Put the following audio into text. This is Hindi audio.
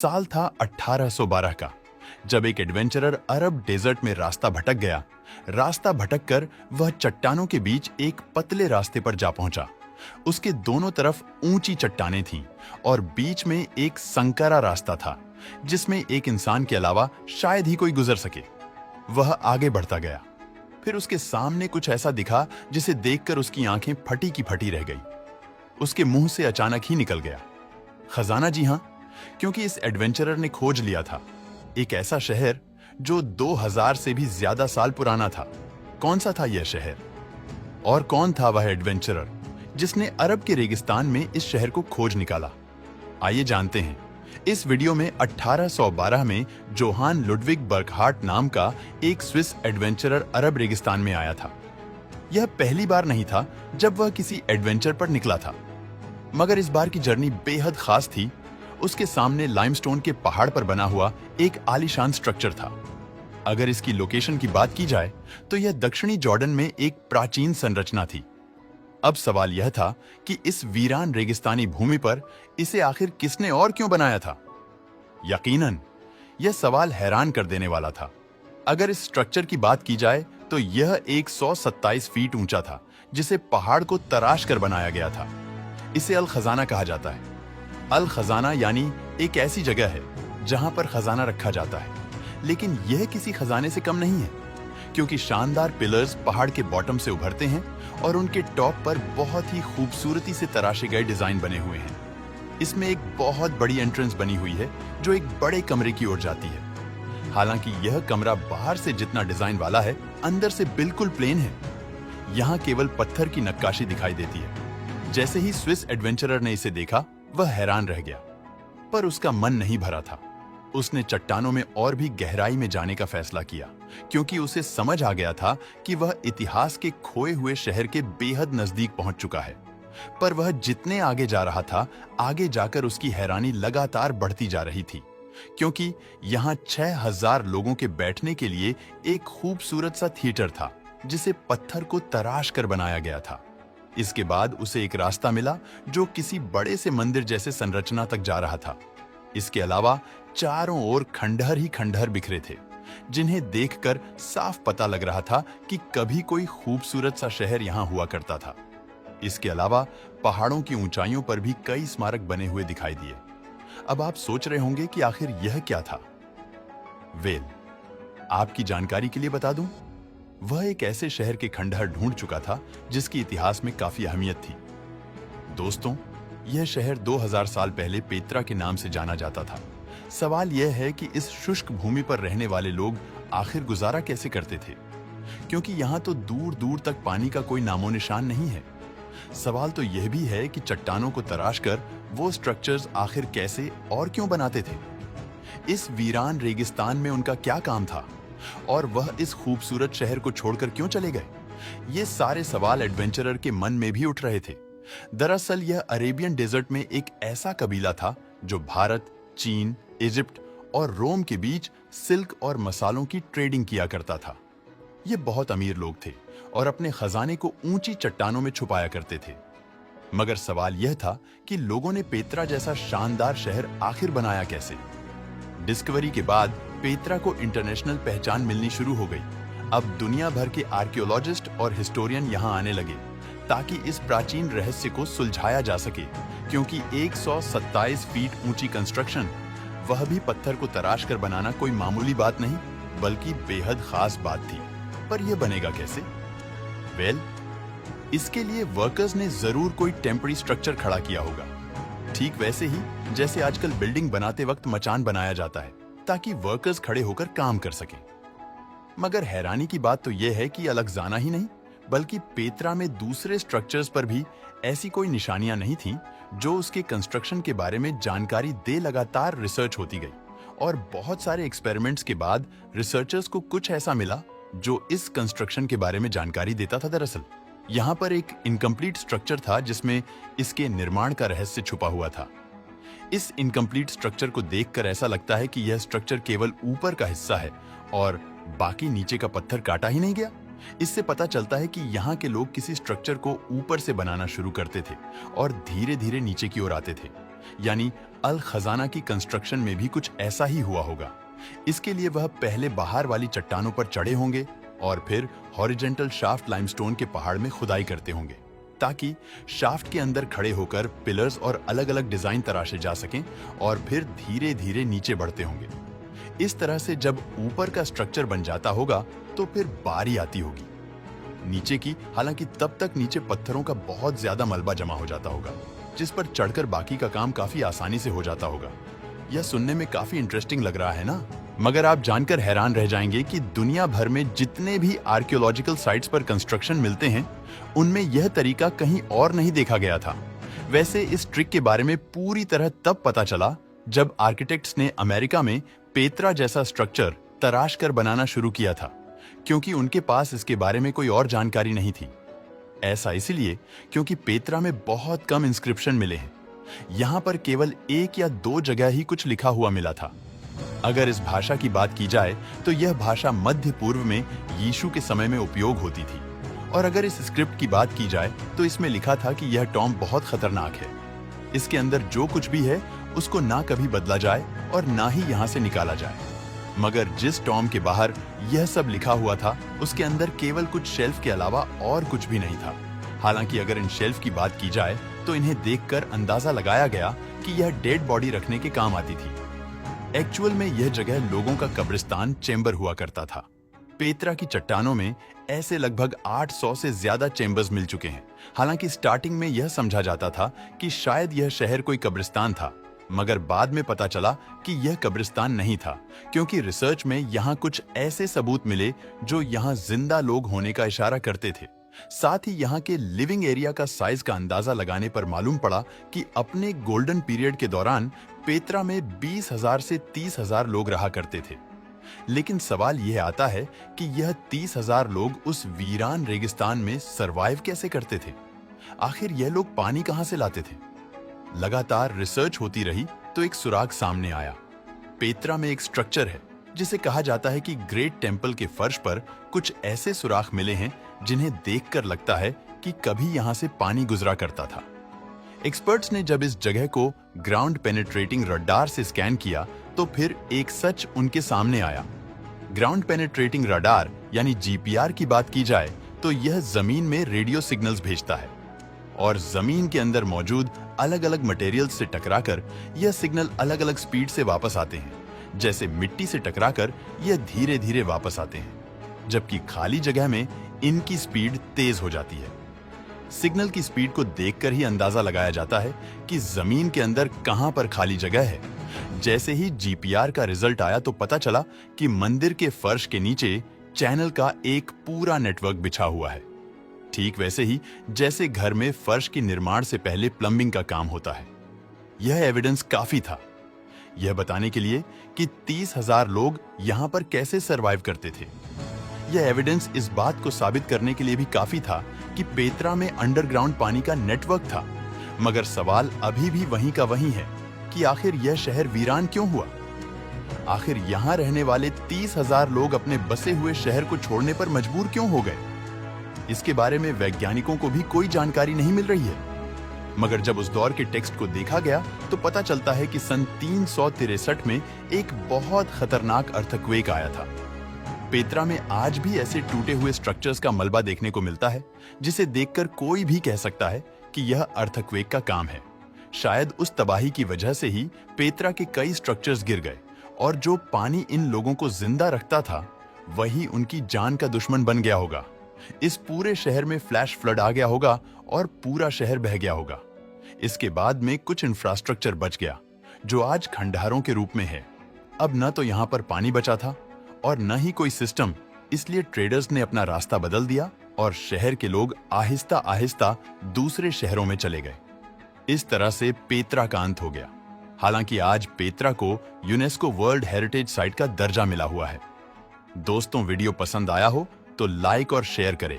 साल था 1812 का, जब एक एडवेंचरर अरब डेजर्ट में रास्ता भटक गया। रास्ता भटक कर वह चट्टानों के बीच एक पतले रास्ते पर जा पहुंचा। उसके दोनों तरफ ऊंची चट्टानें थीं और बीच में एक संकरा रास्ता था, जिसमें एक इंसान के अलावा शायद ही कोई गुजर सके। वह आगे बढ़ता गया। फिर उसके सामने कुछ ऐसा दिखा जिसे देखकर उसकी आंखें फटी की फटी रह गई। उसके मुंह से अचानक ही निकल गया, खजाना। जी हां, क्योंकि इस एडवेंचरर ने खोज लिया था एक ऐसा शहर जो 2000 से भी ज्यादा साल पुराना था। कौन सा था यह शहर और कौन था वह एडवेंचरर जिसने अरब के रेगिस्तान में इस शहर को खोज निकाला? आइए जानते हैं। इस वीडियो में 1812 में जोहान लुडविग बर्कहार्ट नाम का एक स्विस एडवेंचरर अरब रेगिस्तान में आया था। यह पहली बार नहीं था जब वह किसी एडवेंचर पर निकला था, मगर इस बार की जर्नी बेहद खास थी। उसके सामने लाइमस्टोन के पहाड़ पर बना हुआ एक आलीशान स्ट्रक्चर था। अगर इसकी लोकेशन की बात की जाए तो यह दक्षिणी जॉर्डन में एक प्राचीन संरचना थी। अब सवाल यह था कि इस वीरान रेगिस्तानी भूमि पर इसे आखिर किसने और क्यों बनाया था? यकीनन यह सवाल हैरान कर देने वाला था। अगर इस स्ट्रक्चर की बात की जाए तो यह 127 फीट ऊंचा था, जिसे पहाड़ को तराश कर बनाया गया था। इसे अल खजाना कहा जाता है। अल खजाना यानी एक ऐसी जगह है जहां पर खजाना रखा जाता है, लेकिन यह किसी खजाने से कम नहीं है, क्योंकि शानदार पिलर्स पहाड़ के बॉटम से उभरते हैं और उनके टॉप पर बहुत ही खूबसूरती से तराशे गए डिजाइन बने हुए हैं। इसमें एक बहुत बड़ी एंट्रेंस बनी हुई है जो एक बड़े कमरे की ओर जाती है। हालांकि यह कमरा बाहर से जितना डिजाइन वाला है, अंदर से बिल्कुल प्लेन है। यहाँ केवल पत्थर की नक्काशी दिखाई देती है। जैसे ही स्विस एडवेंचरर ने इसे देखा, वह हैरान रह गया, पर उसका मन नहीं भरा था। उसने चट्टानों में और भी गहराई में जाने का फैसला किया, क्योंकि उसे समझ आ गया था कि वह इतिहास के खोए हुए शहर के बेहद नजदीक पहुंच चुका है। पर वह जितने आगे जा रहा था, आगे जाकर उसकी हैरानी लगातार बढ़ती जा रही थी, क्योंकि यहाँ 6000 लोगों के बैठने के लिए एक खूबसूरत सा थिएटर था, जिसे पत्थर को तराश कर बनाया गया था। इसके बाद उसे एक रास्ता मिला जो किसी बड़े से मंदिर जैसे संरचना तक जा रहा था। इसके अलावा चारों ओर खंडहर ही खंडहर बिखरे थे, जिन्हें देखकर साफ पता लग रहा था कि कभी कोई खूबसूरत सा शहर यहाँ हुआ करता था। इसके अलावा पहाड़ों की ऊंचाइयों पर भी कई स्मारक बने हुए दिखाई दिए। अब आप सोच रहे होंगे कि आखिर यह क्या था? वेल, आपकी जानकारी के लिए बता दूं, वह एक ऐसे शहर के खंडहर ढूंढ चुका था जिसकी इतिहास में काफी अहमियत थी। दोस्तों, यह शहर 2000 साल पहले पेत्रा के नाम से जाना जाता था। सवाल यह है कि इस शुष्क भूमि पर रहने वाले लोग आखिर गुजारा कैसे करते थे, क्योंकि यहाँ तो दूर दूर तक पानी का कोई नामो निशान नहीं है। सवाल तो यह भी है कि चट्टानों को तराश कर वो स्ट्रक्चर्स आखिर कैसे और क्यों बनाते थे? इस वीरान रेगिस्तान में उनका क्या काम था और वह इस खूबसूरत शहर को छोड़कर क्यों चले गए? ये सारे सवाल एडवेंचरर के मन में भी उठ रहे थे। दरअसल यह अरेबियन डेजर्ट में एक ऐसा कबीला था जो भारत, चीन, इजिप्ट और रोम के बीच सिल्क और मसालों की ट्रेडिंग किया करता था। ये बहुत अमीर लोग थे और अपने खजाने को ऊंची चट्टानों में छुपाया करते थे। मगर सवाल यह था कि लोगों ने पेत्रा जैसा शानदार शहर आखिर बनाया कैसे? डिस्कवरी के बाद पेत्रा को इंटरनेशनल पहचान मिलनी शुरू हो गई। अब दुनिया भर के आर्कियोलॉजिस्ट और हिस्टोरियन यहाँ आने लगे ताकि इस प्राचीन रहस्य को सुलझाया जा सके, क्योंकि 127 फीट ऊंची कंस्ट्रक्शन, वह भी पत्थर को तराश कर बनाना, कोई मामूली बात नहीं बल्कि बेहद खास बात थी। पर यह बनेगा कैसे? वेल, इसके लिए वर्कर्स ने जरूर कोई टेम्पररी स्ट्रक्चर खड़ा किया होगा, ठीक वैसे ही जैसे आजकल बिल्डिंग बनाते वक्त मचान बनाया जाता है ताकि वर्कर्स खड़े होकर काम कर सकें। मगर हैरानी की बात तो यह है कि अलगजाना ही नहीं बल्कि पेत्रा में दूसरे स्ट्रक्चर्स पर भी ऐसी कोई निशानियां नहीं थीं जो उसके कंस्ट्रक्शन के बारे में जानकारी दे। लगातार रिसर्च होती गई और बहुत सारे एक्सपेरिमेंट्स के बाद रिसर्चर्स को कुछ ऐसा मिला जो इस कंस्ट्रक्शन के बारे में जानकारी देता था। दरअसल यहाँ पर एक इनकम्प्लीट स्ट्रक्चर था जिसमें इसके निर्माण का रहस्य छुपा हुआ था। इस इनकम्प्लीट स्ट्रक्चर को देखकर ऐसा लगता है कि यह स्ट्रक्चर केवल ऊपर का हिस्सा है और बाकी नीचे का पत्थर काटा ही नहीं गया। इससे पता चलता है कि यहाँ के लोग किसी स्ट्रक्चर को ऊपर से बनाना शुरू करते थे और धीरे धीरे नीचे की ओर आते थे। यानी अल खजाना की कंस्ट्रक्शन में भी कुछ ऐसा ही हुआ होगा। इसके लिए वह पहले बाहर वाली चट्टानों पर चढ़े होंगे और फिर हॉरिजॉन्टल शाफ्ट लाइमस्टोन के पहाड़ में खुदाई करते होंगे, ताकि शाफ्ट के अंदर खड़े होकर पिलर्स और अलग अलग डिजाइन तराशे जा सकें और फिर धीरे धीरे नीचे बढ़ते होंगे। इस तरह से जब ऊपर का स्ट्रक्चर बन जाता होगा तो फिर बारी आती होगी नीचे की। हालांकि तब तक नीचे पत्थरों का बहुत ज्यादा मलबा जमा हो जाता होगा, जिस पर चढ़कर बाकी का काम काफी आसानी से हो जाता होगा। यह सुनने में काफी इंटरेस्टिंग लग रहा है ना? मगर आप जानकर हैरान रह जाएंगे कि दुनिया भर में जितने भी आर्कियोलॉजिकल साइट्स पर कंस्ट्रक्शन मिलते हैं, उनमें यह तरीका कहीं और नहीं देखा गया था। वैसे इस ट्रिक के बारे में पूरी तरह तब पता चला जब आर्किटेक्ट्स ने अमेरिका में पेत्रा जैसा स्ट्रक्चर तराश कर बनाना शुरू किया था, क्योंकि उनके पास इसके बारे में कोई और जानकारी नहीं थी। ऐसा इसलिए क्योंकि पेत्रा में बहुत कम इंस्क्रिप्शन मिले हैं। यहां पर केवल 1 या 2 जगह ही कुछ लिखा हुआ मिला था। अगर इस भाषा की बात की जाए तो यह भाषा मध्य पूर्व में यीशु के समय में उपयोग होती थी, और अगर इस स्क्रिप्ट की बात की जाए तो इसमें लिखा था कि यह टॉम्ब बहुत खतरनाक है। इसके अंदर जो कुछ भी है उसको ना कभी बदला जाए और ना ही यहाँ से निकाला जाए। मगर जिस टॉम्ब के बाहर यह सब लिखा हुआ था, उसके अंदर केवल कुछ शेल्फ के अलावा और कुछ भी नहीं था। हालांकि अगर इन शेल्फ की बात की जाए तो इन्हें देखकर अंदाजा लगाया गया कि यह डेड बॉडी रखने के काम आती थी। एक्चुअल में यह जगह लोगों का कब्रिस्तान चेंबर हुआ करता था। पेत्रा की चट्टानों में ऐसे लगभग 800 से ज्यादा चेंबर्स मिल चुके हैं। हालांकि स्टार्टिंग में यह समझा जाता था कि शायद यह शहर कोई कब्रिस्तान था, मगर बाद में पता चला कि यह कब्रिस्तान नहीं था, क्योंकि रिसर्च में यहाँ कुछ ऐसे सबूत मिले जो यहाँ जिंदा लोग होने का इशारा करते थे। साथ ही यहाँ के लिविंग एरिया का साइज का अंदाजा लगाने पर मालूम पड़ा कि अपने गोल्डन पीरियड के दौरान पेत्रा में 20,000 से 30,000 लोग रहा करते थे। लेकिन सवाल यह आता है कि यह 30,000 लोग उस वीरान रेगिस्तान में सरवाइव कैसे करते थे? आखिर यह लोग पानी कहां से लाते थे? लगातार रिसर्च होती रही तो एक सुराग सामने आया। पेत्रा में एक स्ट्रक्चर है जिसे कहा जाता है कि ग्रेट टेम्पल के फर्श पर कुछ ऐसे सुराख मिले हैं जिन्हें देखकर लगता है कि कभी यहां से पानी गुजरा करता था। एक्सपर्ट्स ने जब इस जगह को ग्राउंड पेनिट्रेटिंग रडार से स्कैन किया तो फिर एक सच उनके सामने आया। ग्राउंड पेनिट्रेटिंग रडार यानी जीपीआर की बात की जाए तो यह जमीन में रेडियो सिग्नल्स भेजता है, और जमीन के अंदर मौजूद अलग अलग मटेरियल्स से टकराकर यह सिग्नल अलग अलग स्पीड से वापस आते हैं। जैसे मिट्टी से टकराकर यह धीरे धीरे वापस आते हैं, जबकि खाली जगह में इनकी स्पीड तेज हो जाती है। सिग्नल की स्पीड को देखकर ही अंदाजा लगाया जाता है कि जमीन के अंदर कहां पर खाली जगह है। जैसे ही जीपीआर का रिजल्ट आया तो पता चला कि मंदिर के फर्श के नीचे चैनल का एक पूरा नेटवर्क बिछा हुआ है। ठीक वैसे ही जैसे घर में फर्श के निर्माण से पहले प्लम्बिंग का काम होता है। यह एविडेंस काफी था यह बताने के लिए कि 30,000 लोग यहां पर कैसे सरवाइव करते थे। यह एविडेंस इस बात को साबित करने के लिए भी काफी था कि पेत्रा में अंडरग्राउंड पानी का नेटवर्क था। मगर सवाल अभी भी वहीं का वहीं है कि आखिर यह शहर वीरान क्यों हुआ? आखिर यहां रहने वाले 30,000 लोग अपने बसे हुए शहर को छोड़ने पर मजबूर क्यों हो गए? इसके बारे में वैज्ञानिकों को भी कोई जानकारी नहीं मिल रही है। मगर जब उस दौर के टेक्स्ट को देखा गया तो पता चलता है कि सन 363 में एक बहुत खतरनाक अर्थक्वेक आया था। पेत्रा में आज भी ऐसे टूटे हुए स्ट्रक्चर्स का मलबा देखने को मिलता है जिसे देखकर कोई भी कह सकता है कि यह अर्थक्वेक का काम है। शायद उस तबाही की वजह से ही पेत्रा के कई स्ट्रक्चर्स गिर गए, और जो पानी इन लोगों को जिंदा रखता था वही उनकी जान का दुश्मन बन गया होगा। इस पूरे शहर में फ्लैश फ्लड आ गया होगा और पूरा शहर बह गया होगा। इसके बाद में कुछ इंफ्रास्ट्रक्चर बच गया जो आज खंडहरों के रूप में है। अब न तो यहाँ पर पानी बचा था और न ही कोई सिस्टम, इसलिए ट्रेडर्स ने अपना रास्ता बदल दिया और शहर के लोग आहिस्ता आहिस्ता दूसरे शहरों में चले गए। इस तरह से पेत्रा का अंत हो गया। हालांकि आज पेत्रा को यूनेस्को वर्ल्ड हेरिटेज साइट का दर्जा मिला हुआ है। दोस्तों, वीडियो पसंद आया हो तो लाइक और शेयर करें